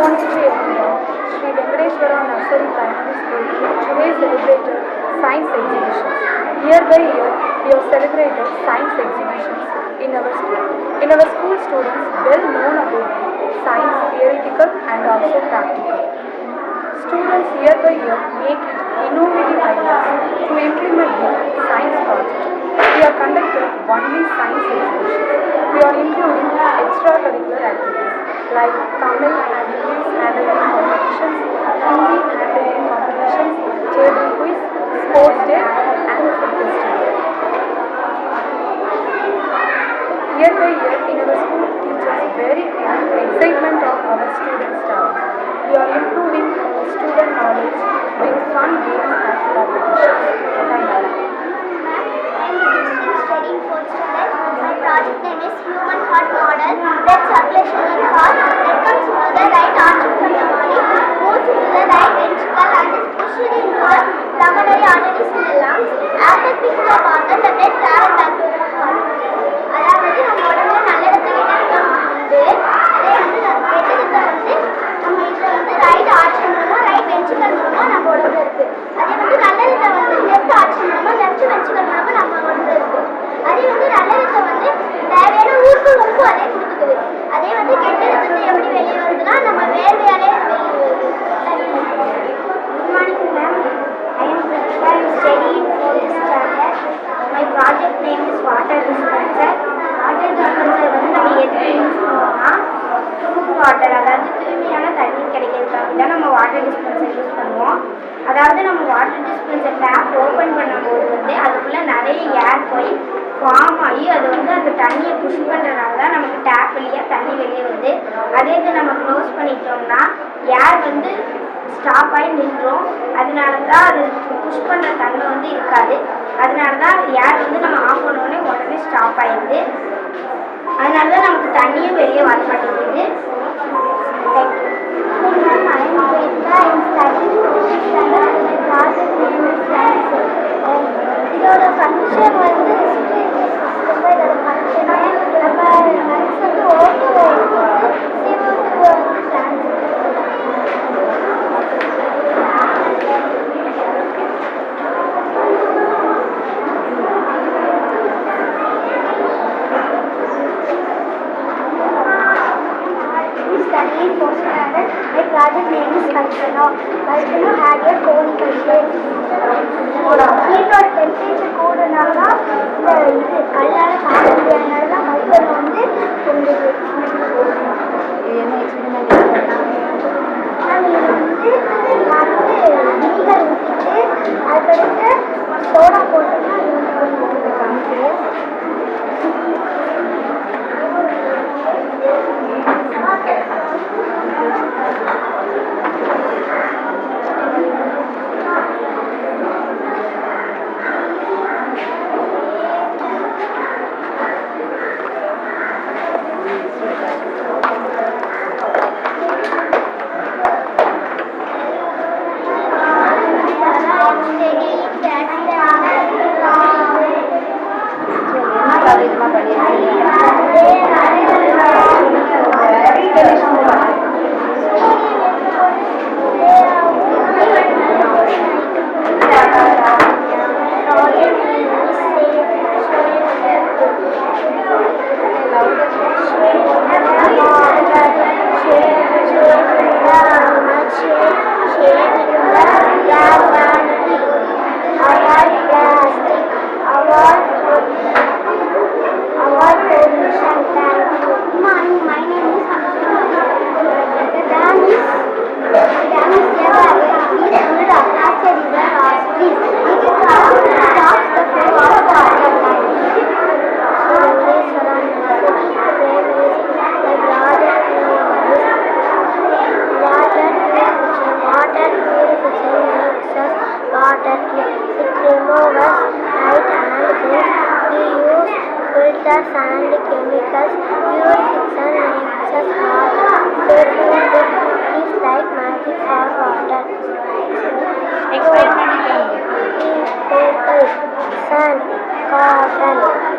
Monetary everyone. Sri Venkateswara Nursery Primary School today celebrated science exhibitions. Year by year, we have celebrated science exhibitions in our school. In our school, students well known about science, theoretical and also practical. Students year by year make it innovative ideas to implement the science project. We have conducted only science exhibitions. We are including extracurricular activities like Tamil and English handwriting competitions, Hindi handwriting competitions, table quiz, sports day and food festival. Year by year in our school teachers very excitement of our student staff. We are improving our student knowledge with fun games and competitions. Thank you. I'm studying fourth standard. My project name is Human Heart Model. Blood circulation in heart that comes into the right artery from the body, moves into the right ventricle and is pushed into the pulmonary arteries in the lungs. After picking up organ, the blood travels back to the heart. அதாவது நம்ம உடம்புல நல்ல ரத்த கெட்ட உண்டு. அதே கெட்ட ரத்தம் நம்ம இதில் ரைட் ஆர்டரி மூலமா ரைட் வென்ட்ரிகல் மூலமா நம்ம உடம்புல இருக்கு. அதே நல்ல ரத்தம் லெஃப்ட் ஆர்டரி மூலமா லெஃப்ட் வென்ட்ரிகல் மூலமா நம்ம உடம்புல இருக்கு. அதே நல்ல ரத்தம் தேவையான உறுப்புகளுக்கும் அதே கொடுத்துக்குது. அதே கெட்ட ரத்தத்தை எப்படி வெளியே வருதுன்னா நம்ம வேர்வையாலே வெளியே வருது. Good morning ma'am. I am studying fourth standard. My project name is water dispenser. Water dispenser நம்ம எதுக்கு யூஸ் பண்ணுவோம்னா ப்யூர் வாட்டர், அதாவது தூய்மையான தண்ணீர் கிடைக்கிறதுக்காக தான் நம்ம வாட்டர் டிஸ்பென்சர் யூஸ் பண்ணுவோம். அதாவது நம்ம வாட்டர் டிஸ்பென்சர் டேப் ஓப்பன் பண்ணும்போது அதுக்குள்ளே நிறைய ஏர் போய் ஃபார்ம் ஆகி அது அந்த தண்ணியை புஷ் பண்ணுறதுனால தான் நமக்கு டேப் வழியாக தண்ணி வெளியே வருது. அதே இது நம்ம க்ளோஸ் பண்ணிட்டோம்னா ஏர் ஸ்டாப் ஆகி நின்றோம். அதனால தான் அது புஷ் பண்ணுற தன்மை இருக்காது. அதனால தான் ஏர் நம்ம ஆஃப் பண்ணோடனே உடனே ஸ்டாப் ஆகிடுது. அதனால தான் நமக்கு தண்ணியும் வெளியே வர மாட்டேங்குது. இதோட ஃபங்க்ஷன் இதோட ஃபங்க்ஷனை நம்ம Otto studying fourth standard. My project name is Volcano. Volcano had a conical shape. Heat or temperature கூடனால இது கல்லால காண முடியாதனால தான் volcano பொங்குது. என்ன எக்ஸ்பெரிமெண்ட் வினிகர் ஊற்றிட்டு அதுக்கடுத்து சோடா போட்டோம்னா அது காமிக்குது. Filters and chemicals, purification makes us water. Safety is like magic for water. Experiment. Paper, sand, cotton.